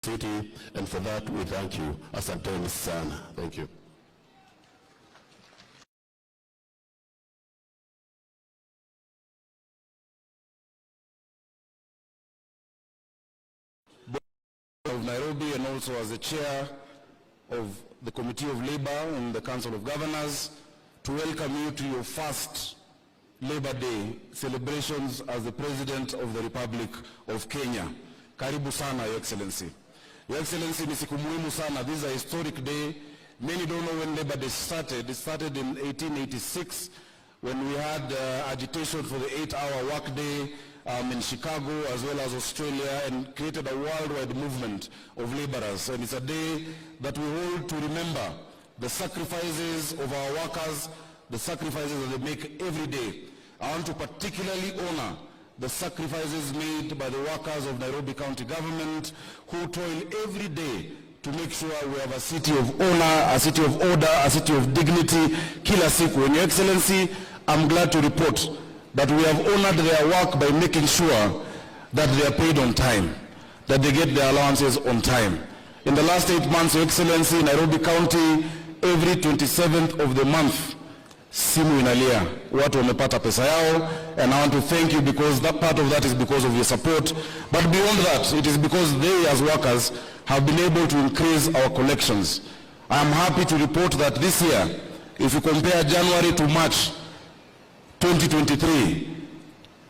city, and for that we thank you. Asanteni sana. Thank you. Of Nairobi, and also as the chair of the Committee of Labor in the Council of Governors, to welcome you to your first Labor Day celebrations as the President of the Republic of Kenya. Karibu sana, Your Excellency. Your Excellency, ni siku muhimu sana. This is a historic day. Many don't know when Labor Day started. It started in 1886 when we had agitation for the 8-hour workday in Chicago as well as Australia, and created a worldwide movement of laborers. And it's a day that we hold to remember the sacrifices of our workers, the sacrifices that they make every day. I want to particularly honor the sacrifices made by the workers of Nairobi County Government, who toil every day to make sure we have a city of honor, a city of order, a city of dignity, kila siku. And Your Excellency, I'm glad to report that we have honored their work by making sure that they are paid on time, that they get their allowances on time. In the last 8 months, Your Excellency, Nairobi County, every 27th of the month, simu inalia, watu wamepata pesa yao, and I want to thank you because that part of that is because of your support. But beyond that, it is because they as workers have been able to increase our collections. I am happy to report that this year, if you compare January to March 2023,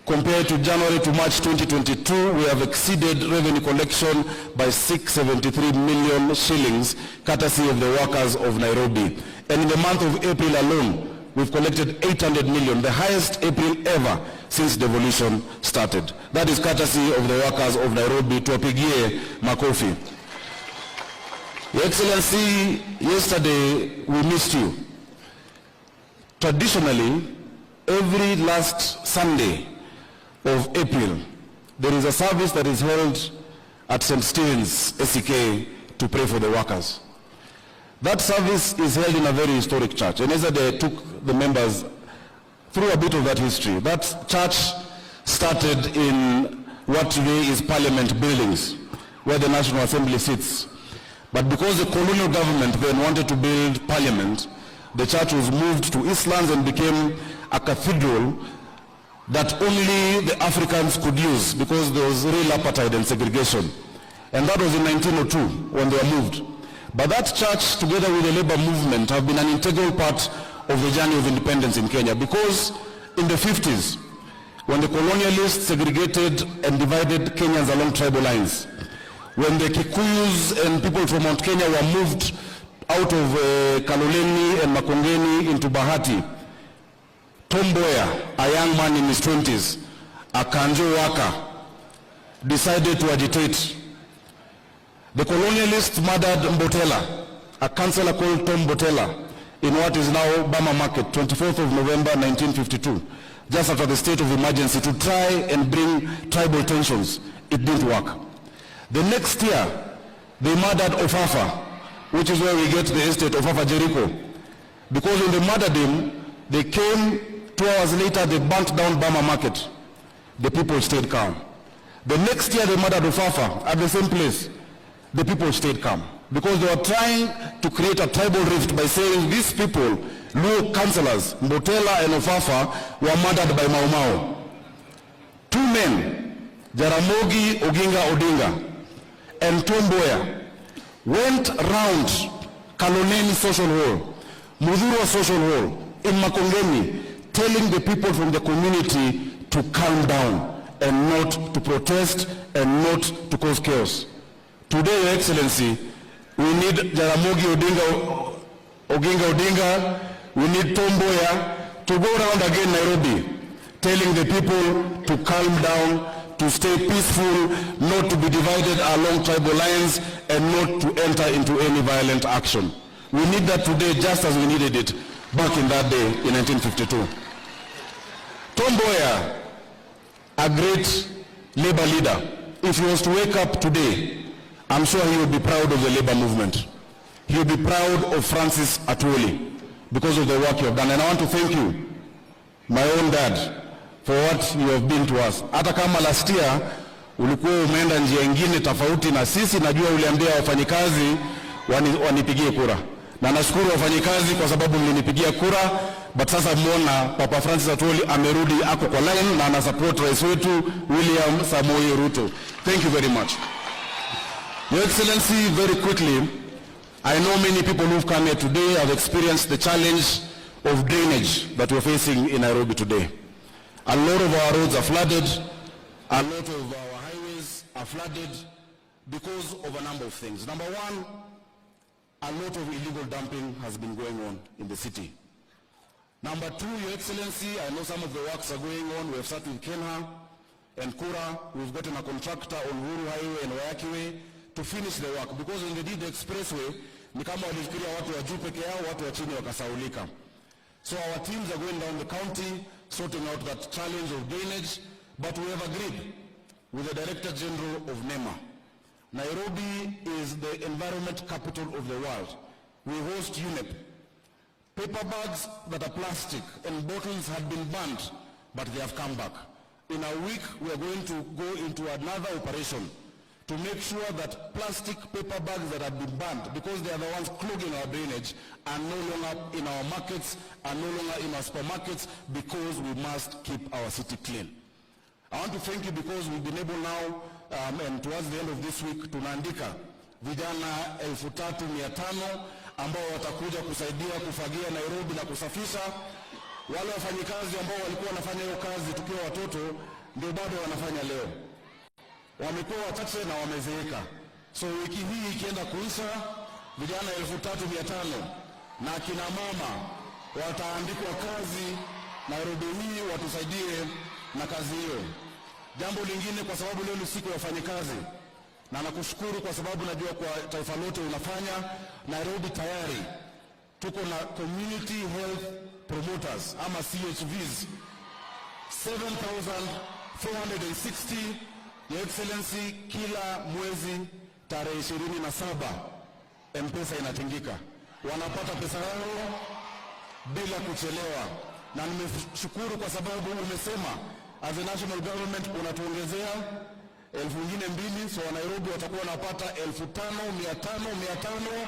compared to January to March 2022, we have exceeded revenue collection by 673 million shillings, courtesy of the workers of Nairobi. And in the month of April alone, we've collected 800 million, the highest April ever since devolution started. That is courtesy of the workers of Nairobi. Tuwapigie makofi. Your Excellency, yesterday we missed you. Traditionally, every last Sunday of April, there is a service that is held at St. Stephen's, SCK, to pray for the workers. That service is held in a very historic church, and yesterday I took the members through a bit of that history. That church started in what today is Parliament buildings, where the National Assembly sits. But because the colonial government then wanted to build Parliament, the church was moved to Eastlands and became a cathedral that only the Africans could use because there was real apartheid and segregation. And that was in 1902 when they were moved. But that church, together with the labor movement, have been an integral part of the journey of independence in Kenya, because in the 50s, when the colonialists segregated and divided Kenyans along tribal lines, when the Kikuyus and people from Mount Kenya were moved out of Kaloleni and Makongeni into Bahati, Tom Mboya, a young man in his 20s, a Kanjo worker, decided to agitate. The colonialists murdered Mbotela, a councillor called Tom Mbotela, in what is now Bama Market, 24th of November 1952, just after the state of emergency, to try and bring tribal tensions. It didn't work. The next year, they murdered Ofafa, which is where we get the estate of Ofafa Jericho. Because when they murdered him, they came 2 hours later, they burnt down Bama Market. The people stayed calm. The next year, they murdered Ofafa at the same place. The people stayed calm, because they were trying to create a tribal rift by saying these people, Luo councillors, Mbotela and Ofafa, were murdered by Mau Mau. Two men, Jaramogi Oginga Odinga and Tom Mboya, went round Kaloleni Social Hall, Mudhurwa Social Hall, in Makongeni, telling the people from the community to calm down and not to protest and not to cause chaos. Today, Your Excellency, we need Jaramogi Oginga Odinga, we need Tom Mboya to go around again Nairobi, telling the people to calm down, to stay peaceful, not to be divided along tribal lines, and not to enter into any violent action. We need that today just as we needed it back in that day in 1952. Tom Mboya, a great labor leader, if he was to wake up today, I'm sure he would be proud of the labor movement. He would be proud of Francis Atwoli because of the work you have done. And I want to thank you, my own dad, for what you have been to us. Hata kama last year ulikuwa umeenda njia nyingine tofauti na sisi. Najua uliambia wafanyikazi wanipigie kura, na nashukuru wafanyikazi kwa sababu mlinipigia kura. But sasa muona Papa Francis Atwoli amerudi, ako kwa line na ana support rais wetu William Samoei Ruto. Thank you very much. Your Excellency, very quickly, I know many people who've come here today have experienced the challenge of drainage that we're facing in Nairobi today. A lot of our roads are flooded, a lot of our highways are flooded because of a number of things. Number one, a lot of illegal dumping has been going on in the city. Number two, Your Excellency, I know some of the works are going on. We have started with Kenha and Kura. We've gotten a contractor on Uhuru Highway and Wayaki Way to finish the work, because when they did the expressway, ni kama walifikiria watu wa juu peke yao, watu wa chini wakasaulika. So our teams are going down the county, sorting out that challenge of drainage, but we have agreed with the Director General of NEMA. Nairobi is the environment capital of the world. We host UNEP. Paper bags that are plastic and bottles had been banned, but they have come back. In a week, we are going to go into another operation to make sure that plastic paper bags that have been banned, because they are the ones clogging our drainage, are no longer in our markets, are no longer in our supermarkets, because we must keep our city clean. I want to thank you because we've been able now, and towards the end of this week, tunaandika vijana 3,500 ambao watakuja kusaidia kufagia Nairobi na kusafisha. Wale wafanyikazi ambao walikuwa wanafanya hiyo kazi tukiwa watoto ndio bado wanafanya leo. Wamekuwa wachache na wamezeeka. So wiki hii ikienda kuisha, vijana 3,500 na kina mama wataandikwa kazi Nairobi hii, watusaidie na kazi hiyo. Jambo lingine, kwa sababu leo ni siku ya wafanyikazi, na nakushukuru kwa sababu najua kwa taifa lote unafanya. Nairobi tayari tuko na community health promoters ama CHVs 7,460. Your Excellency, kila mwezi tarehe 27 M-Pesa inatingika, wanapata pesa yao bila kuchelewa, na nimeshukuru kwa sababu umesema as a national government unatuongezea 2,000, so Nairobi watakuwa wanapata 5,500.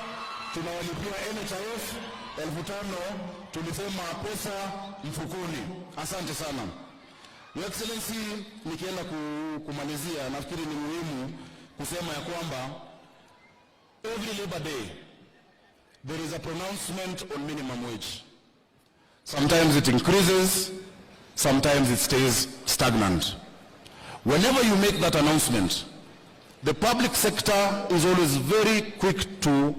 Tunawalipia NHIF 5,000, tulisema pesa mfukoni. Asante sana. Your Excellency, nikienda kumalizia, nafikiri ni muhimu kusema ya kwamba every Labor Day there is a pronouncement on minimum wage. Sometimes it increases, sometimes it stays stagnant. Whenever you make that announcement, the public sector is always very quick to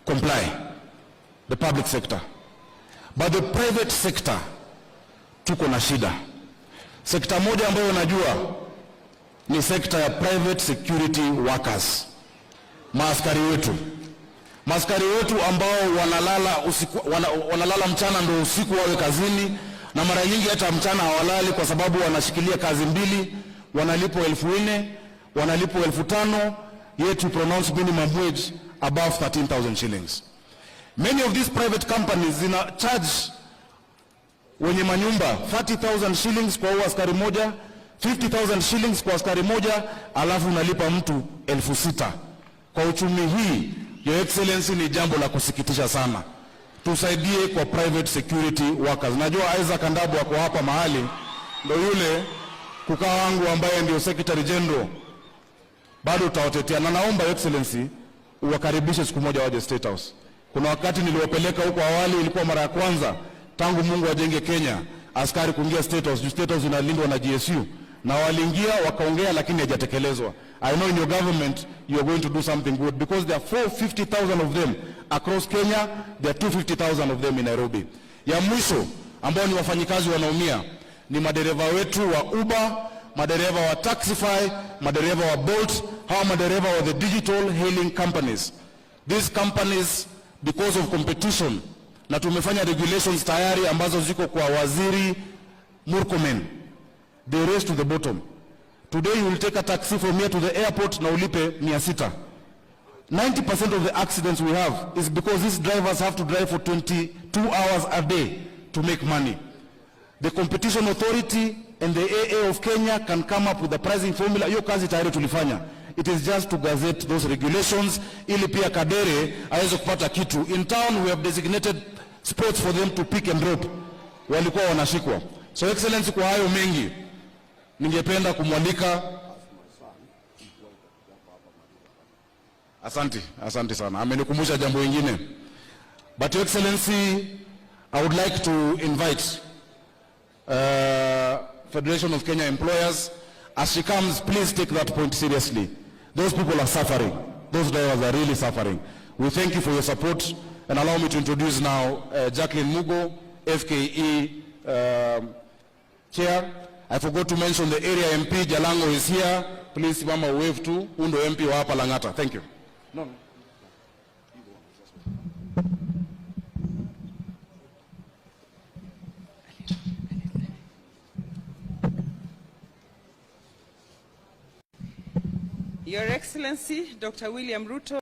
comply, the public sector. But the private sector, tuko na shida. Sekta moja ambayo unajua ni sekta ya private security workers. Maaskari wetu ambao wanalala mchana ndio usiku wawe kazini, na mara nyingi hata mchana hawalali kwa sababu wanashikilia kazi mbili, wanalipwa 4,000, wanalipwa 5,000, yet we pronounce minimum wage above 13,000 shillings. Many of these private companies zina charge wenye manyumba 30,000 shillings kwa askari moja, 50,000 shillings kwa askari moja, alafu unalipa mtu 6,000. Kwa uchumi hii, Your Excellency, ni jambo la kusikitisha sana. Tusaidie kwa private security workers. Najua Isaac Kandabu wako hapa mahali, ndio yule kukaa wangu ambaye ndio Secretary General, bado utawatetea, na naomba Your Excellency uwakaribishe siku moja waje State House. Kuna wakati niliwapeleka huko awali, ilikuwa mara ya kwanza tangu Mungu ajenge Kenya askari kuingia State House. State House inalindwa na GSU, na waliingia wakaongea, lakini hajatekelezwa. I know in your government you are going to do something good, because there are 450,000 of them across Kenya, there are 250,000 of them in Nairobi. Ya mwisho ambao ni wafanyikazi wanaumia ni madereva wetu wa Uber, madereva wa Taxify, madereva wa Bolt, hawa madereva wa the digital hailing companies. These companies, because of competition, na tumefanya regulations tayari ambazo ziko kwa Waziri Murkomen, they race to the bottom. Today you will take a taxi from here to the airport na ulipe 600. 90% of the accidents we have is because these drivers have to drive for 22 hours a day to make money. The Competition Authority and the AA of Kenya can come up with the pricing formula. Hiyo kazi tayari tulifanya. It is just to gazette those regulations ili pia Kadere aweze kupata kitu. In town we have designated spots for them to pick and drop. Walikuwa wanashikwa. So Excellency, kwa hayo mengi ningependa kumwalika. Asante sana. Amenikumbusha jambo lingine. But Your Excellency, I would like to invite Federation of Kenya Employers, as she comes, please take that point seriously. Those people are suffering. Those drivers are really suffering. We thank you for your support, and allow me to introduce now Jacqueline Mugo, FKE Chair. I forgot to mention the area MP, Jalango, is here. Please, Mama, wave to Undo MP wa hapa Lang'ata. Thank you. No. Your Excellency, Dr. William Ruto,